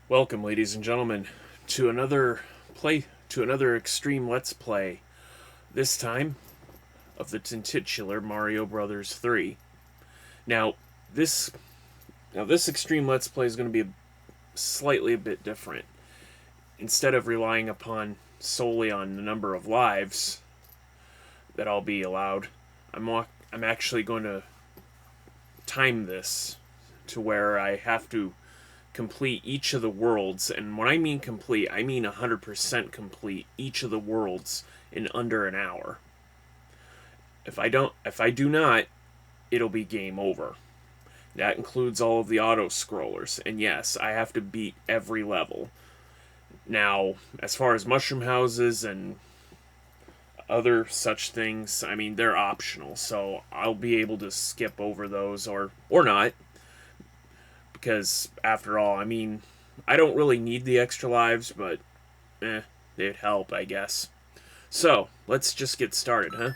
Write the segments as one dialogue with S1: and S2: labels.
S1: Welcome, ladies and gentlemen, to another extreme Let's Play. This time of the titular Mario Brothers 3. Now, this extreme Let's Play is going to be slightly a bit different. Instead of relying upon solely on the number of lives that I'll be allowed, I'm actually going to time this to where I have to complete each of the worlds, and when I mean complete, I mean 100% complete each of the worlds in under an hour. If I do not, it'll be game over. That includes all of the auto-scrollers, and yes, I have to beat every level. Now, as far as mushroom houses and other such things, I mean, they're optional, so I'll be able to skip over those, or not. Because, after all, I mean, I don't really need the extra lives, but, they'd help, I guess. So, let's just get started, huh?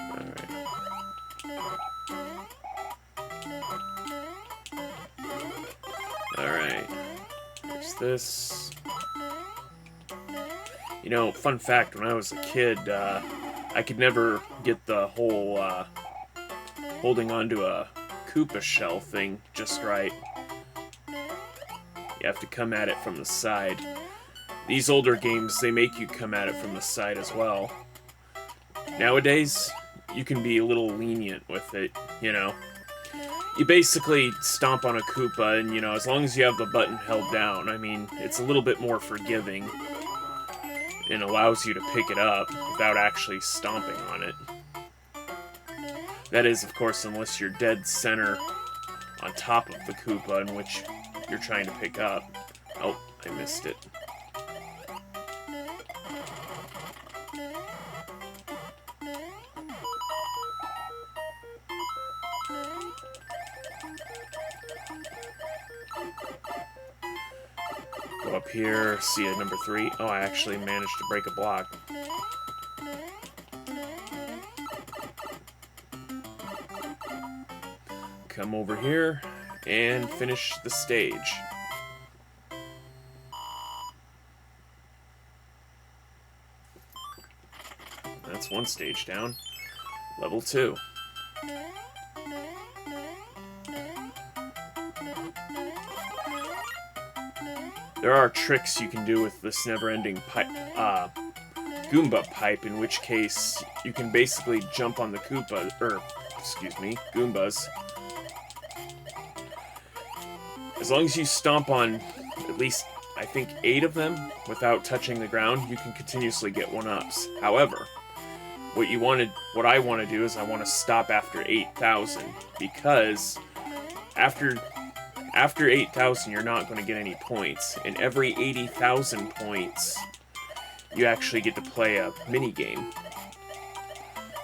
S1: Alright. Alright. There's this. You know, fun fact, when I was a kid, I could never get the whole, holding onto a Koopa shell thing just right. You have to come at it from the side. These older games, they make you come at it from the side as well. Nowadays, you can be a little lenient with it, you know. You basically stomp on a Koopa, and, you know, as long as you have the button held down, I mean, it's a little bit more forgiving. And allows you to pick it up without actually stomping on it. That is, of course, unless you're dead center on top of the Koopa in which you're trying to pick up. Oh, I missed it. Go up here, see a number 3. Oh, I actually managed to break a block. Come over here and finish the stage. That's one stage down. Level 2. There are tricks you can do with this never-ending Goomba pipe, in which case you can basically jump on the Goombas. As long as you stomp on at least, I think, 8 of them without touching the ground, you can continuously get 1-ups. However, what I want to do is I want to stop after 8,000, because after 8,000, you're not going to get any points. And every 80,000 points, you actually get to play a mini-game.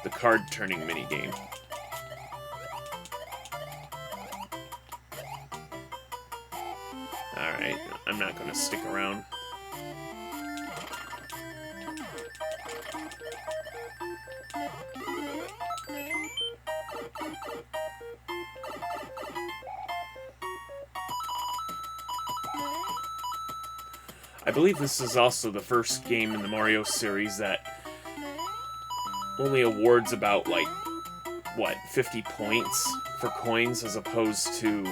S1: The card-turning mini-game. Alright, I'm not going to stick around. I believe this is also the first game in the Mario series that only awards about, like, 50 points for coins as opposed to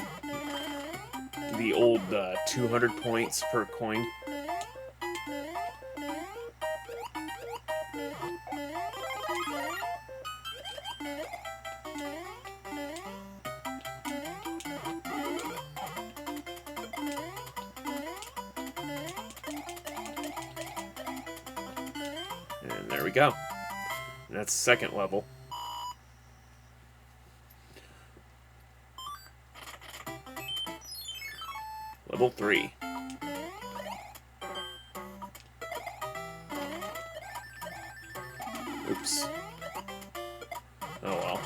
S1: the old 200 points per coin. And there we go. And that's the second level. Level 3. Oops. Oh well.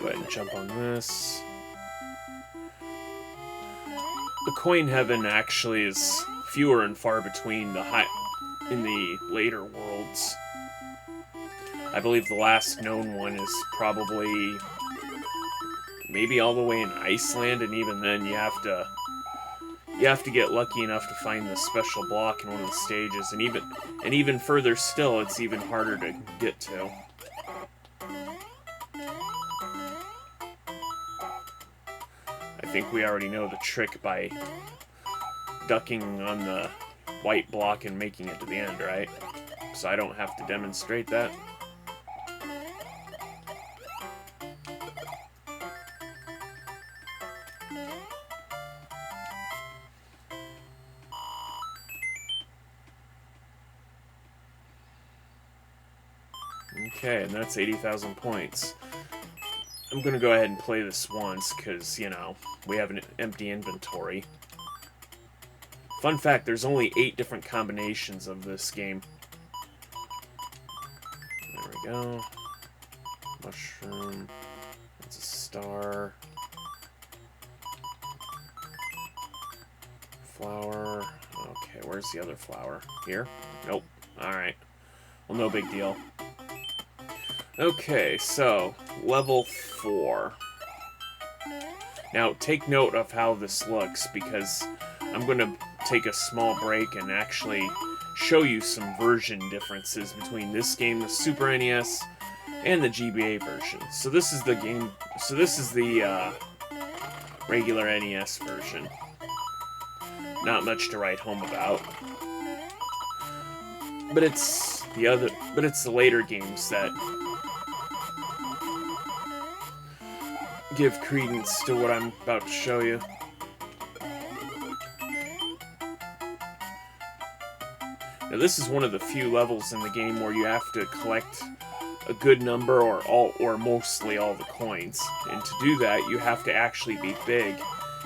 S1: Go ahead and jump on this. The coin heaven actually is fewer and far between in the later worlds. I believe the last known one is probably maybe all the way in Iceland, and even then you have to get lucky enough to find the special block in one of the stages, and even further still, it's even harder to get to. I think we already know the trick by ducking on the white block and making it to the end, right? So I don't have to demonstrate that. Okay, and that's 80,000 points. I'm gonna go ahead and play this once, because, you know, we have an empty inventory. Fun fact, there's only 8 different combinations of this game. There we go. Mushroom. That's a star. Flower. Okay, where's the other flower? Here? Nope. Alright. Well, no big deal. Okay, so, level 4. Now, take note of how this looks, because I'm going to take a small break and actually show you some version differences between this game, the Super NES, and the GBA version. So this is the game, so this is the regular NES version. Not much to write home about. But it's the later games that give credence to what I'm about to show you. Now this is one of the few levels in the game where you have to collect a good number or mostly all the coins. And to do that, you have to actually be big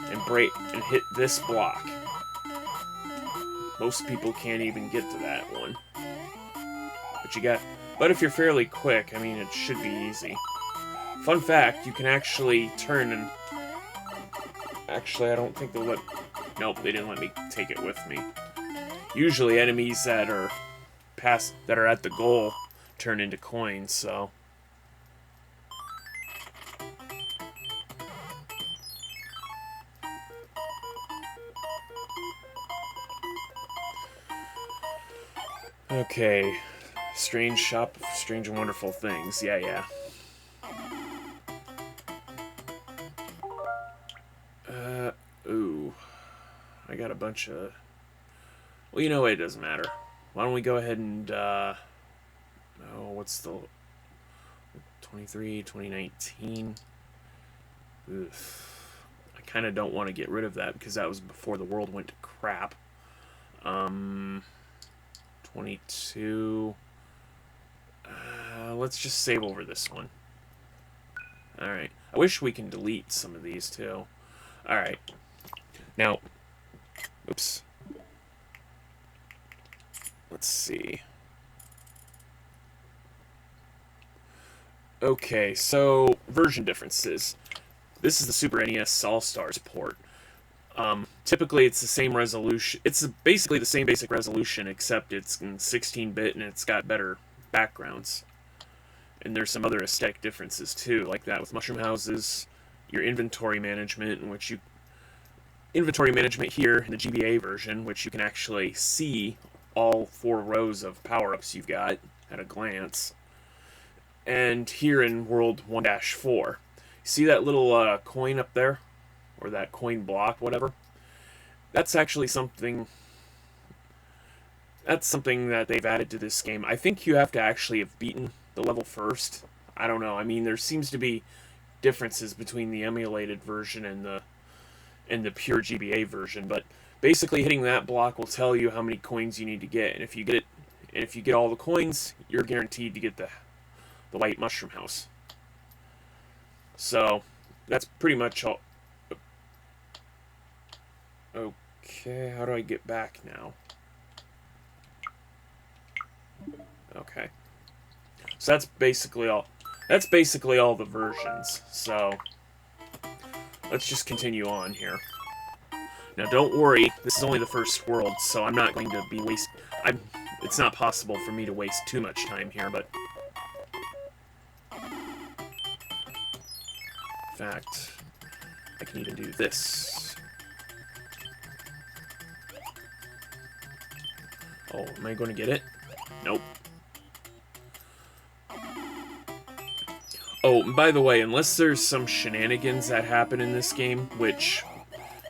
S1: and break and hit this block. Most people can't even get to that one. But if you're fairly quick, I mean, it should be easy. Fun fact, you can actually turn and... Actually, I don't think they'll let... Nope, they didn't let me take it with me. Usually enemies that are at the goal turn into coins, so... Okay. Strange shop of strange and wonderful things. Yeah. Ooh. I got a bunch of... Well, you know what? It doesn't matter. Why don't we go ahead and, Oh, what's the... 2019? Oof. I kind of don't want to get rid of that, because that was before the world went to crap. 22... let's just save over this one. Alright. I wish we can delete some of these, too. Alright. Now... Oops. Let's see. Okay, so... Version differences. This is the Super NES All-Stars port. Typically, it's the same resolution. It's basically the same basic resolution, except it's in 16-bit and it's got better backgrounds. And there's some other aesthetic differences too, like that with mushroom houses, your inventory management, inventory management here in the GBA version, which you can actually see all 4 rows of power-ups you've got at a glance. And here in World 1-4, see that little coin up there? Or that coin block, whatever? That's actually something... That's something that they've added to this game. I think you have to actually have beaten the level first. I don't know. I mean, there seems to be differences between the emulated version and the pure GBA version, but basically hitting that block will tell you how many coins you need to get, and if you get all the coins, you're guaranteed to get the white mushroom house. So that's pretty much all. Okay, how do I get back now? Okay. So that's basically all that's basically all the versions. So let's just continue on here. Now, don't worry, this is only the first world, so I'm not going to be it's not possible for me to waste too much time here, but... In fact, I can even do this. Oh, am I going to get it? Nope. Oh, and by the way, unless there's some shenanigans that happen in this game, which,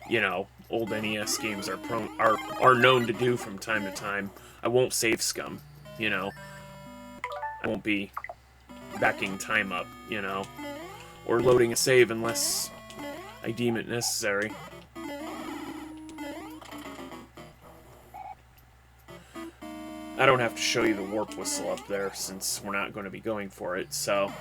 S1: you know, old NES games are known to do from time to time, I won't save scum, you know. I won't be backing time up, you know, or loading a save unless I deem it necessary. I don't have to show you the warp whistle up there since we're not going to be going for it, so...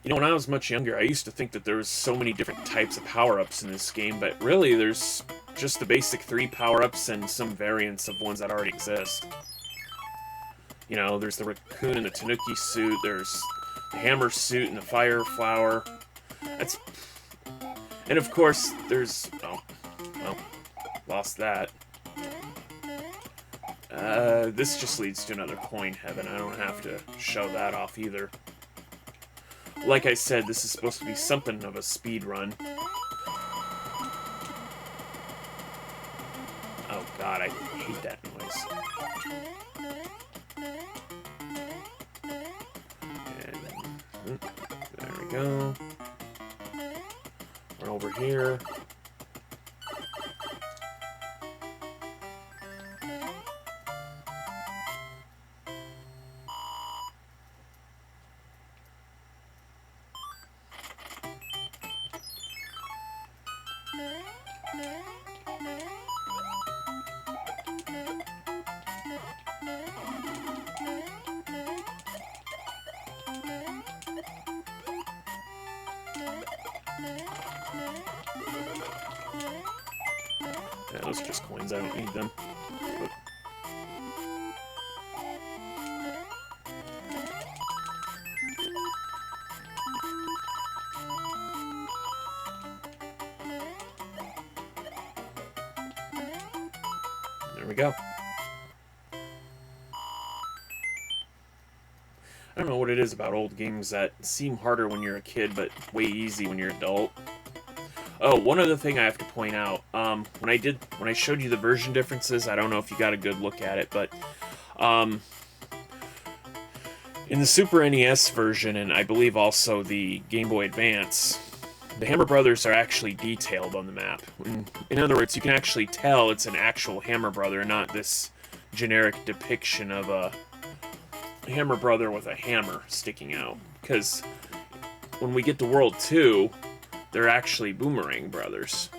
S1: You know, when I was much younger, I used to think that there was so many different types of power-ups in this game, but really there's just the basic 3 power-ups and some variants of ones that already exist. You know, there's the raccoon and the tanuki suit, there's the hammer suit and the fire flower. And of course, there's... Oh, well, lost that. This just leads to another coin heaven. I don't have to show that off either. Like I said, this is supposed to be something of a speed run. Oh god, I hate that noise. And there we go. Run over here. Yeah, those are just coins, I don't need them. But... There we go. I don't know what it is about old games that seem harder when you're a kid, but way easy when you're an adult. Oh, one other thing I have to point out. When I showed you the version differences, I don't know if you got a good look at it, but in the Super NES version, and I believe also the Game Boy Advance, the Hammer Brothers are actually detailed on the map. In other words, you can actually tell it's an actual Hammer Brother, not this generic depiction of a Hammer Brother with a hammer sticking out. Because when we get to World 2, they're actually Boomerang Brothers.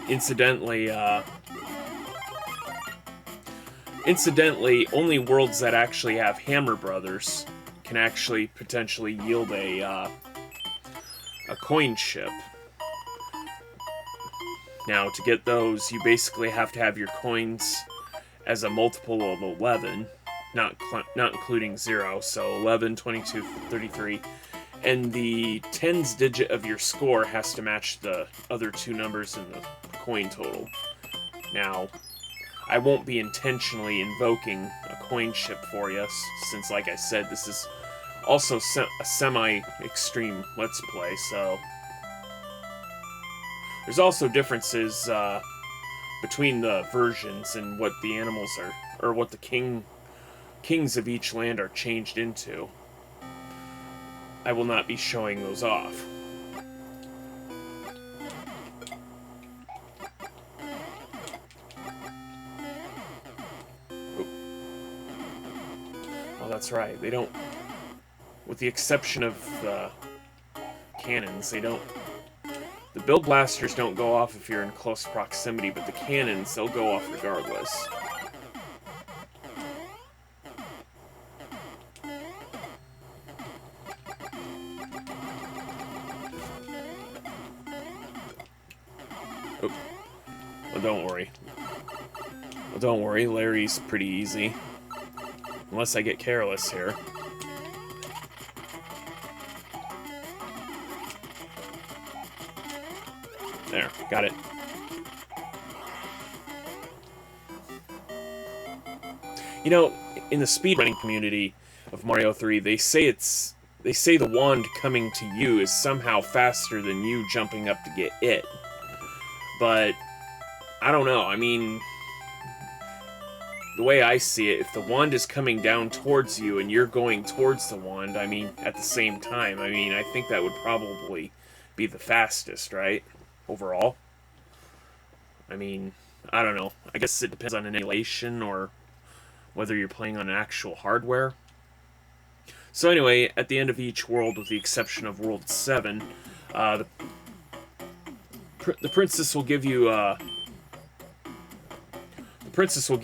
S1: Incidentally, only worlds that actually have Hammer Brothers can actually potentially yield a coin chip. Now, to get those, you basically have to have your coins as a multiple of 11, not including 0, so 11, 22, 33, and the tens digit of your score has to match the other 2 numbers in the coin total. Now, I won't be intentionally invoking a coin chip for you, since, like I said, this is also a semi-extreme Let's Play, so... There's also differences between the versions and what the animals are, or what the kings of each land are changed into. I will not be showing those off. Oh, that's right. They don't, with the exception of the cannons, they don't. The build blasters don't go off if you're in close proximity, but the cannons, they'll go off regardless. Oh. Well, don't worry. Well, don't worry, Larry's pretty easy. Unless I get careless here. There, got it. You know, in the speedrunning community of Mario 3, they say the wand coming to you is somehow faster than you jumping up to get it. But I don't know. I mean, the way I see it, if the wand is coming down towards you and you're going towards the wand, I mean, at the same time, I mean, I think that would probably be the fastest, right? Overall. I mean, I don't know. I guess it depends on an emulation or whether you're playing on actual hardware. So anyway, at the end of each world, with the exception of World 7, the princess will give you